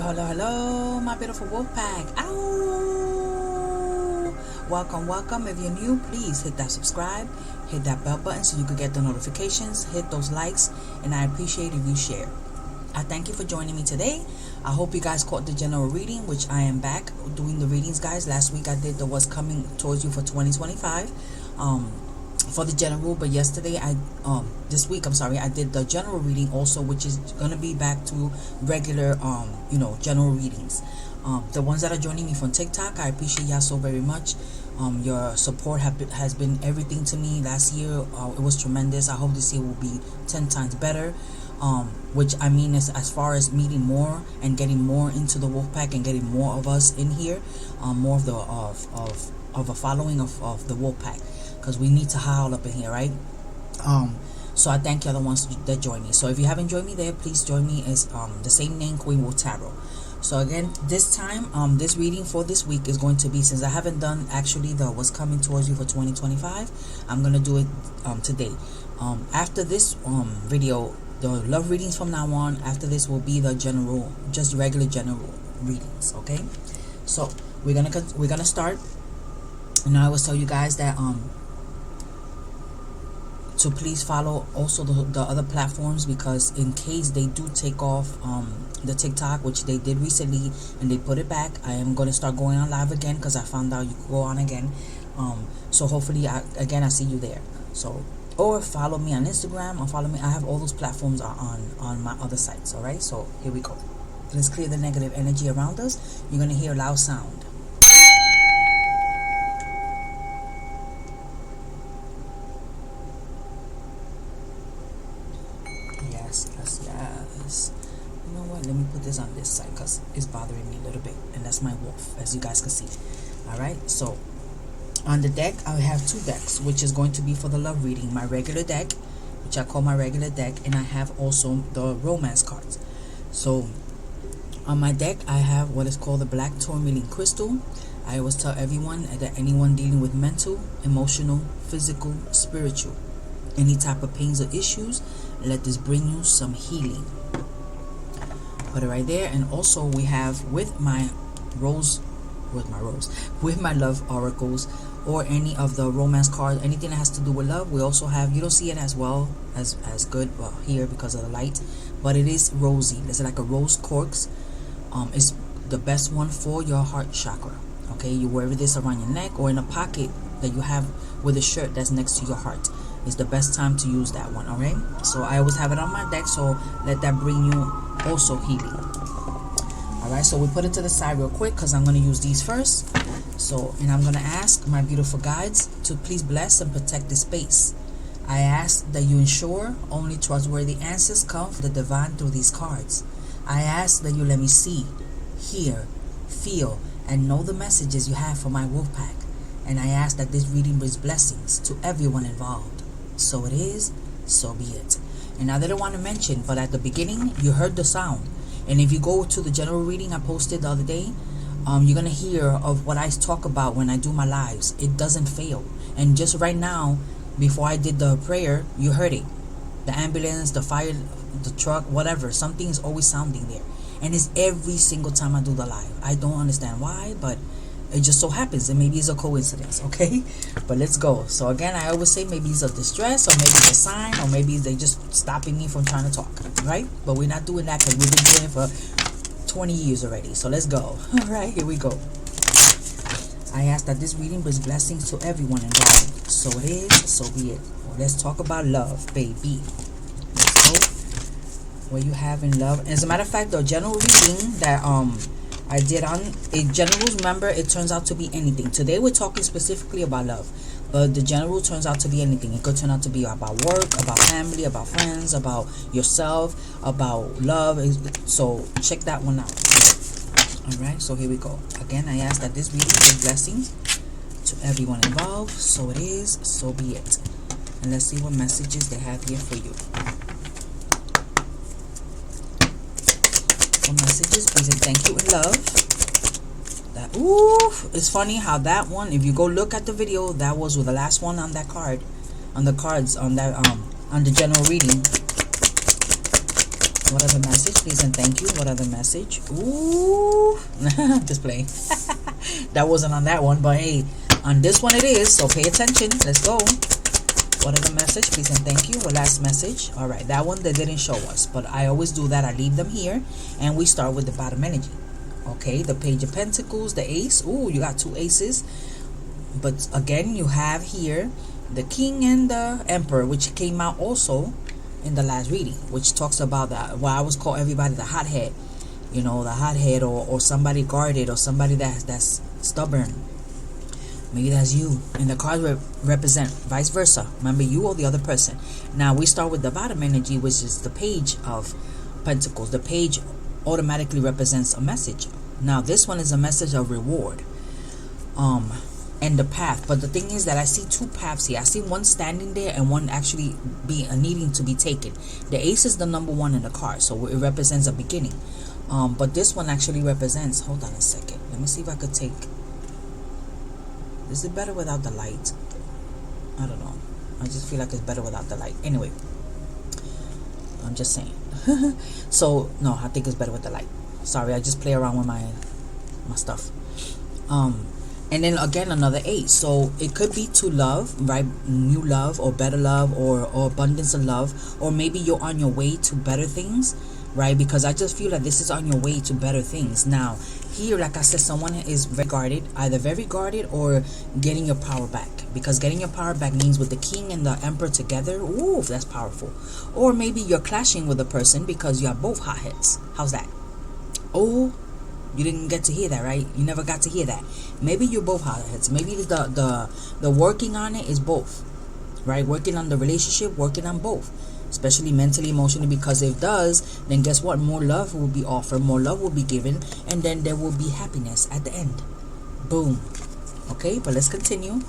Hello, my beautiful Wolfpack. Ow! Welcome. If you're new, please hit that subscribe, hit that bell button so you can get the notifications, hit those likes, and I appreciate if you share. I thank you for joining me today. I hope you guys caught the general reading, which I am back doing the readings, guys. Last week I did the what's coming towards you for 2025. For the general, but yesterday this week I did the general reading also, which is gonna be back to regular general readings. The ones that are joining me from TikTok, I appreciate y'all so very much. Your support has been everything to me. Last year it was tremendous. I hope this year will be 10 times better, which I mean is as far as meeting more and getting more into the Wolfpack and getting more of us in here, more of the of a following of the Wolfpack, because we need to howl up in here, right? So I thank you the ones that join me. So if you haven't joined me there, please join me. As the same name, Queen Wolf Tarot. So again, this time this reading for this week is going to be, since I haven't done actually the what's coming towards you for 2025, I'm gonna do it today. After this video, the love readings from now on, after this will be the general, just regular general readings. Okay, so we're gonna start. And I always tell you guys that to please follow also the other platforms, because in case they do take off the TikTok, which they did recently, and they put it back, I am going to start going on live again, because I found out you could go on again. So hopefully I see you there. So, or follow me on Instagram, or follow me. I have all those platforms on my other sites. All right, so here we go. Let's clear the negative energy around us. You're going to hear a loud sound. Yes. You know what? Let me put this on this side because it's bothering me a little bit. And that's my wolf, as you guys can see. Alright, so on the deck, I have two decks, which is going to be for the love reading. My regular deck, which I call my regular deck, and I have also the romance cards. So on my deck, I have what is called the black tourmaline crystal. I always tell everyone that anyone dealing with mental, emotional, physical, spiritual, any type of pains or issues, let this bring you some healing. Put it right there. And also we have with my love oracles, or any of the romance cards, anything that has to do with love. We also have, you don't see it as well as good here because of the light, but it is rosy. It's like a rose quartz. It's the best one for your heart chakra. Okay, you wear this around your neck or in a pocket that you have with a shirt that's next to your heart. It's the best time to use that one. Alright, so I always have it on my deck, so let that bring you also healing. Alright, so we put it to the side real quick because I'm going to use these first. So, and I'm going to ask my beautiful guides to please bless and protect this space. I ask that you ensure only trustworthy answers come from the divine through these cards. I ask that you let me see, hear, feel, and know the messages you have for my Wolfpack. And I ask that this reading brings blessings to everyone involved. So it is, so be it. And I didn't want to mention, but at the beginning, you heard the sound. And if you go to the general reading I posted the other day, you're going to hear of what I talk about when I do my lives. It doesn't fail. And just right now, before I did the prayer, you heard it. The ambulance, the fire, the truck, whatever. Something is always sounding there. And it's every single time I do the live. I don't understand why, but it just so happens, and maybe it's a coincidence. Okay, but let's go. So again, I always say maybe it's a distress, or maybe it's a sign, or maybe they just stopping me from trying to talk, right? But we're not doing that because we've been doing it for 20 years already. So let's go. All right, here we go. I ask that this reading brings blessings to everyone involved. So it is, so be it. Well, let's talk about love, baby. Let's go. What you have in love. As a matter of fact, the general reading that I did on a general, remember, it turns out to be anything. Today we're talking specifically about love, but the general turns out to be anything. It could turn out to be about work, about family, about friends, about yourself, about love. So check that one out. Alright, so here we go. Again, I ask that this reading brings blessings to everyone involved. So it is, so be it. And let's see what messages they have here for you. Messages, please, and thank you and love. That, ooh, it's funny how that one, if you go look at the video, that was the last one on that card, on the cards, on that on the general reading. What other message? Please and thank you. What other message? Ooh. Just playing. That wasn't on that one, but hey, on this one it is, so pay attention. Let's go. What other message? Please and thank you. What last message? All right, that one they didn't show us, but I always do that. I leave them here, and we start with the bottom energy. Okay, the Page of Pentacles, the Ace. Ooh, you got 2 aces. But again, you have here the King and the Emperor, which came out also in the last reading, which talks about that. Well, I always call everybody the hothead, you know, the hothead, or somebody guarded, or somebody that's stubborn. Maybe that's you. And the cards represent vice versa. Remember, you or the other person. Now we start with the bottom energy, which is the Page of Pentacles. The page automatically represents a message. Now this one is a message of reward, and the path. But the thing is that I see 2 paths here. I see one standing there and one actually needing to be taken. The Ace is the number 1 in the card, so it represents a beginning. But this one actually represents, hold on a second, let me see if I could take, is it better without the light? I don't know, I just feel like it's better without the light. Anyway, I'm just saying. So no, I think it's better with the light. Sorry, I just play around with my stuff. And then again, another 8. So it could be to love, right? New love, or better love, or abundance of love, or maybe you're on your way to better things, right? Because I just feel like this is on your way to better things. Now here, like I said, someone is very guarded, either very guarded or getting your power back. Because getting your power back means with the King and the Emperor together, ooh, that's powerful. Or maybe you're clashing with a person because you are both hotheads. How's that? Oh, you didn't get to hear that, right? You never got to hear that. Maybe you're both hotheads. Maybe the working on it is both, right? Working on the relationship, working on both, especially mentally, emotionally, because if it does, then guess what? More love will be offered, more love will be given, and then there will be happiness at the end. Boom. Okay, but let's continue.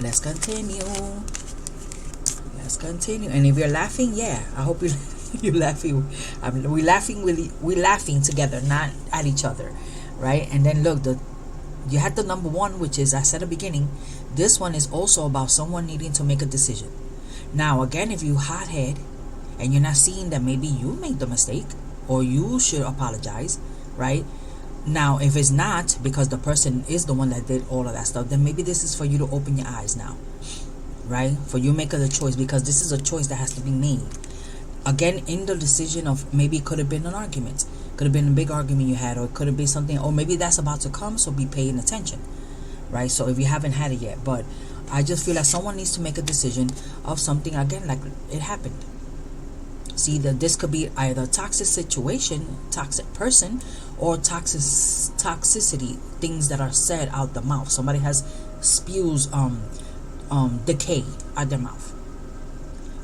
Let's continue. Let's continue. And if you're laughing, yeah, I hope you're laughing. We're laughing together, not at each other, right? And then look, you had the number 1, which is, I said at the beginning, this one is also about someone needing to make a decision. Now again, if you hothead and you're not seeing that maybe you made the mistake or you should apologize, right? Now if it's not, because the person is the one that did all of that stuff, then maybe this is for you to open your eyes now, right? For you making a choice, because this is a choice that has to be made. Again, in the decision of, maybe it could have been an argument, could have been a big argument you had, or it could have been something, or maybe that's about to come, so be paying attention, right? So if you haven't had it yet, but I just feel like someone needs to make a decision of something, again, like it happened. See, that this could be either a toxic situation, toxic person, or toxicity, things that are said out the mouth. Somebody has spews decay out their mouth.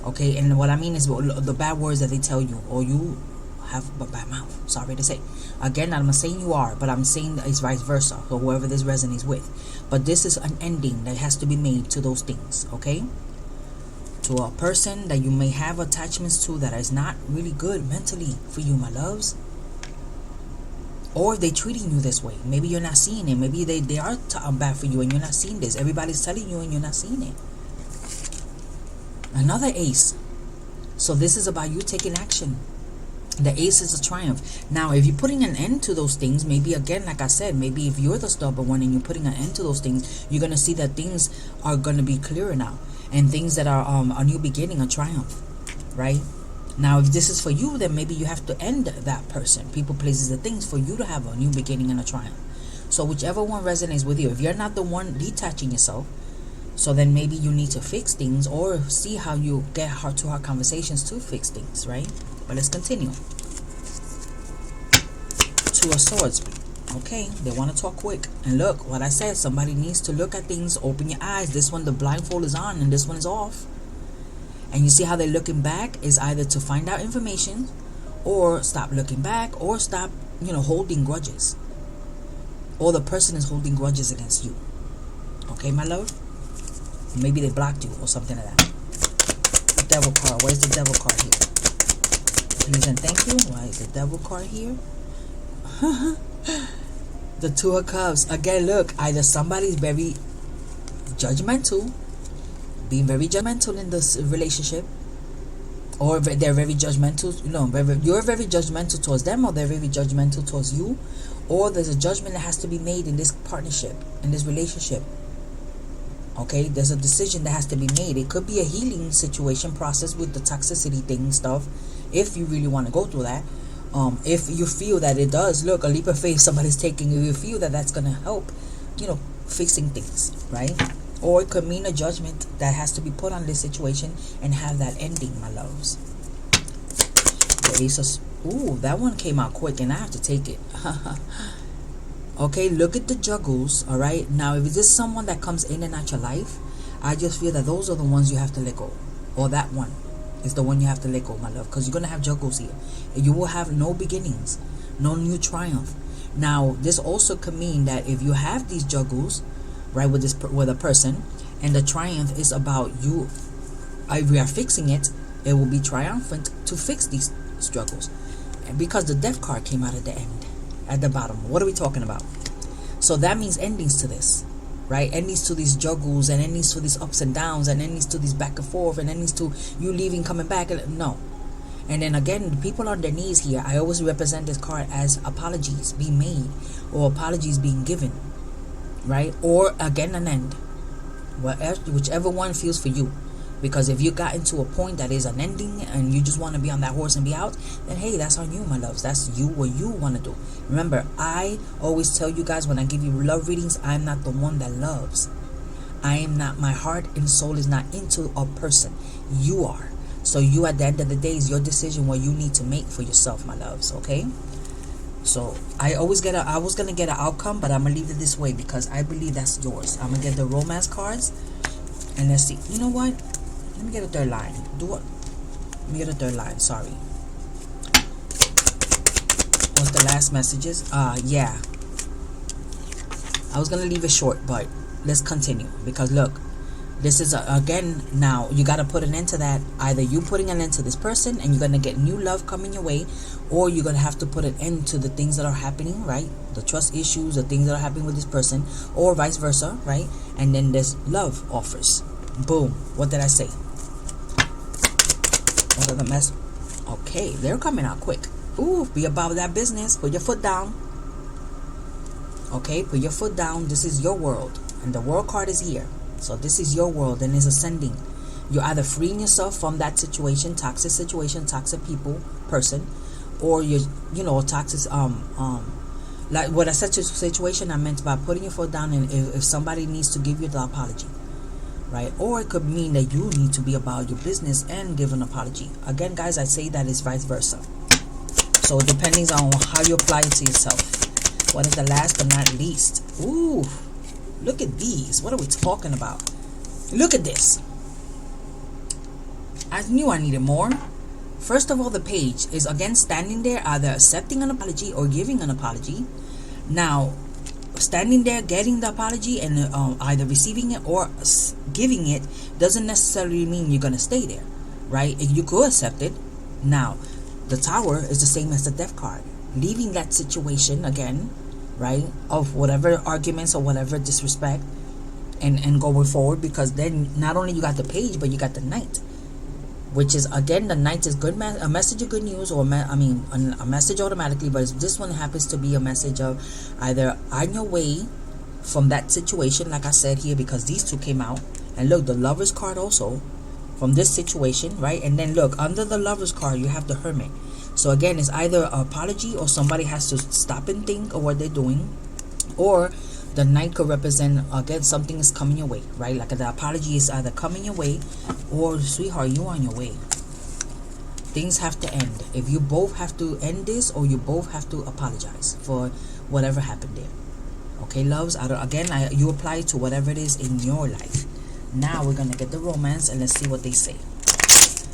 Okay, and what I mean is the bad words that they tell you, or you have a bad mouth. Sorry to say. Again, I'm not saying you are, but I'm saying that it's vice versa. So whoever this resonates with, but this is an ending that has to be made to those things. Okay, to a person that you may have attachments to that is not really good mentally for you, my loves. Or if they're treating you this way, maybe you're not seeing it. Maybe they are bad for you and you're not seeing this. Everybody's telling you and you're not seeing it. Another Ace. So this is about you taking action. The Ace is a triumph. Now, if you're putting an end to those things, maybe again, like I said, maybe if you're the stubborn one and you're putting an end to those things, you're going to see that things are going to be clearer now. And things that are a new beginning, a triumph, right? Now, if this is for you, then maybe you have to end that person, people, places, and things for you to have a new beginning and a triumph. So whichever one resonates with you. If you're not the one detaching yourself, so then maybe you need to fix things, or see how you get heart-to-heart conversations to fix things, right? But let's continue. 2 of Swords. Okay, they want to talk quick. And look, what I said, somebody needs to look at things, open your eyes. This one, the blindfold is on, and this one is off. And you see how they're looking back is either to find out information, or stop looking back, or stop, holding grudges. Or the person is holding grudges against you. Okay, my love? Maybe they blocked you or something like that. Devil card. Where's the devil card here? Please and thank you. Why is the devil card here? The 2 of Cups. Again, look. Either somebody's very judgmental, being very judgmental in this relationship, or they're very judgmental. You're very judgmental towards them, or they're very judgmental towards you, or there's a judgment that has to be made in this partnership, in this relationship. Okay, there's a decision that has to be made. It could be a healing situation process with the toxicity thing stuff, if you really want to go through that. If you feel that it does, look, a leap of faith somebody's taking, if you feel that that's going to help, fixing things, right? Or it could mean a judgment that has to be put on this situation and have that ending, my loves. The Ace of... Ooh, that one came out quick and I have to take it. Okay, look at the juggles, all right? Now, if this is someone that comes in and out your life, I just feel that those are the ones you have to let go. Or that one is the one you have to let go, my love, because you're going to have juggles here. And you will have no beginnings, no new triumph. Now, this also could mean that if you have these juggles, right, with a person, and the triumph is about you, if we are fixing it, it will be triumphant to fix these struggles. And because the death card came out at the end, at the bottom, what are we talking about? So that means endings to this, right? Endings to these juggles, and endings to these ups and downs, and endings to these back and forth, and endings to you leaving, coming back. No. And then again, the people on their knees here, I always represent this card as apologies being made, or apologies being given, right? Or again, an end, whichever one feels for you. Because if you got into a point that is an ending and you just want to be on that horse and be out, then hey, that's on you, my loves. That's you, what you want to do. Remember, I always tell you guys when I give you love readings, I'm not the one that loves. I am not, my heart and soul is not into a person. You are. So you, at the end of the day, is your decision what you need to make for yourself, my loves, okay? So I was gonna get an outcome, but I'm gonna leave it this way because I believe that's yours. I'm gonna get the romance cards, and let's see. You know what? Let me get a third line. Let me get a third line. Sorry. What's the last messages? Yeah. I was gonna leave it short, but let's continue because look, this is again, now you got to put an end to that. Either you putting an end to this person and you're going to get new love coming your way, or you're going to have to put an end to the things that are happening, right? The trust issues, the things that are happening with this person, or vice versa, right? And then there's love offers. Boom. What did I say? What are the mess? Okay, they're coming out quick. Ooh, be about that business. Put your foot down. Okay, put your foot down. This is your world, and the world card is here. So this is your world and it's ascending. You're either freeing yourself from that situation, toxic people, person, or you're, toxic, like what I said to situation, I meant by putting your foot down, and if somebody needs to give you the apology, right? Or it could mean that you need to be about your business and give an apology. Again, guys, I say that it's vice versa. So it depends on how you apply it to yourself. What is the last but not least? Ooh. Look at these. What are we talking about? Look at this. I knew I needed more. First of all, the page is again standing there, either accepting an apology or giving an apology. Now, standing there, getting the apology, and either receiving it or giving it doesn't necessarily mean you're going to stay there, right? You could accept it. Now, the Tower is the same as the Death card. Leaving that situation again, right, of whatever arguments or whatever disrespect, and going forward, because then not only you got the Page, but you got the Knight, which is again, the Knight is good, a message of good news, or a message automatically, but this one happens to be a message of either on your way from that situation, like I said here, because these two came out. And look, the Lovers card also from this situation, right? And then look, under the Lovers card you have the Hermit. So again, it's either an apology or somebody has to stop and think of what they're doing, or the Knight could represent, again, something is coming your way, right? Like the apology is either coming your way, or sweetheart, you on your way. Things have to end. If you both have to end this, or you both have to apologize for whatever happened there. Okay, loves, you apply it to whatever it is in your life. Now we're going to get the romance, and let's see what they say.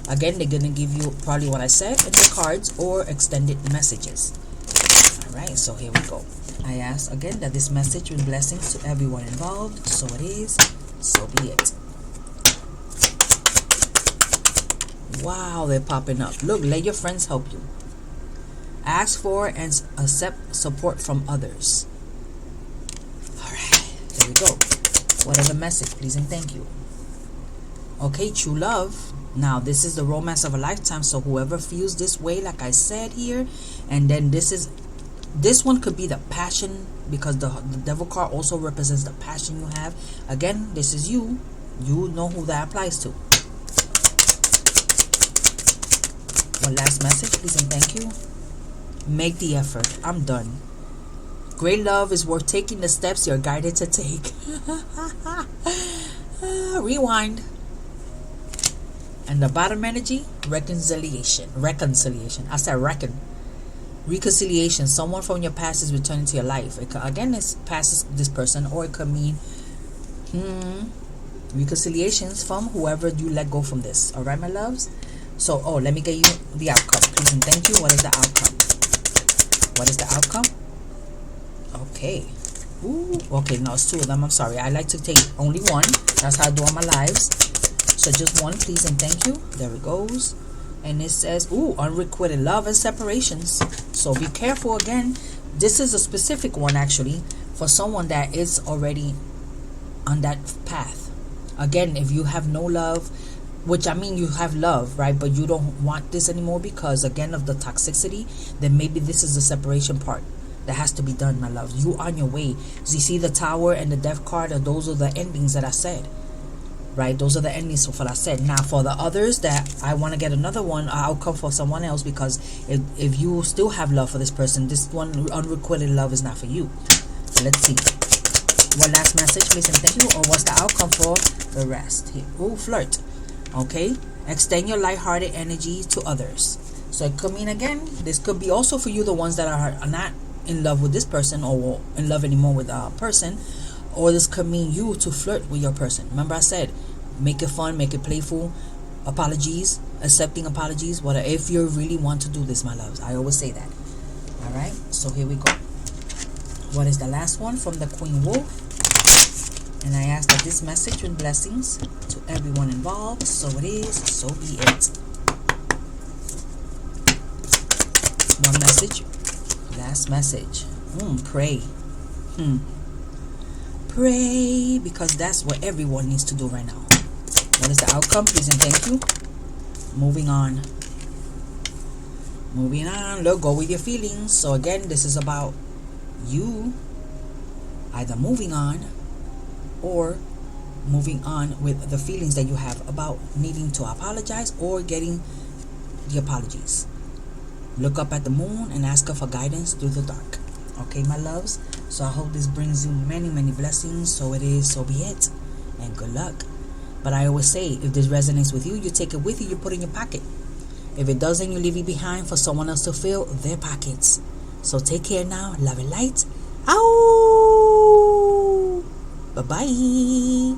Again, they're going to give you probably what I said in the cards or extended messages. Alright, so here we go. I ask again that this message with blessings to everyone involved. So it is, so be it. Wow, they're popping up. Look, let your friends help you. Ask for and accept support from others. Alright, there we go. What are the message, please and thank you. Okay, true love. Now, this is the romance of a lifetime. So whoever feels this way, like I said here, and then this one could be the passion, because the devil card also represents the passion you have. Again, this is you. You know who that applies to. One last message, please and thank you. Make the effort. I'm done. Great love is worth taking the steps you're guided to take. Rewind. And the bottom energy, reconciliation. I said reconciliation. Someone from your past is returning to your life. It could, again, it's past this person, or it could mean reconciliations from whoever you let go from this. All right, my loves. So, let me get you the outcome, please and thank you. What is the outcome? What is the outcome? Okay. Ooh. Okay, no, it's two of them. I'm sorry. I like to take only one. That's how I do on my lives. So just one, please and thank you. There it goes. And it says, unrequited love and separations. So be careful. Again, this is a specific one actually for someone that is already on that path. Again, if you have no love, which I mean you have love, right, but you don't want this anymore because again of the toxicity, then maybe this is the separation part that has to be done, my love. You on your way. So you see the Tower and the Death card, and those are the endings that I said. Right, those are the endings for what I said. Now, for the others that I want to get another one, I'll come for someone else, because if you still have love for this person, this one unrequited love is not for you. So let's see. One last message, please and thank you. Or what's the outcome for the rest here? Flirt. Okay, extend your lighthearted energy to others. So it could mean, again, this could be also for you, the ones that are not in love with this person or in love anymore with a person. Or this could mean you to flirt with your person. Remember I said, make it fun, make it playful. Apologies, accepting apologies. Whatever, if you really want to do this, my loves. I always say that. Alright, so here we go. What is the last one from the Queen Wolf? And I ask that this message with blessings to everyone involved. So it is, so be it. One message. Last message. Pray. Pray, because that's what everyone needs to do right now. What is the outcome? Please and thank you. Moving on. Moving on. Look, go with your feelings. So again, this is about you either moving on or moving on with the feelings that you have about needing to apologize or getting the apologies. Look up at the moon and ask her for guidance through the dark. Okay, my loves. So I hope this brings you many, many blessings. So it is, so be it. And good luck. But I always say, if this resonates with you, you take it with you, you put it in your pocket. If it doesn't, you leave it behind for someone else to fill their pockets. So take care now. Love and light. Ow! Bye-bye.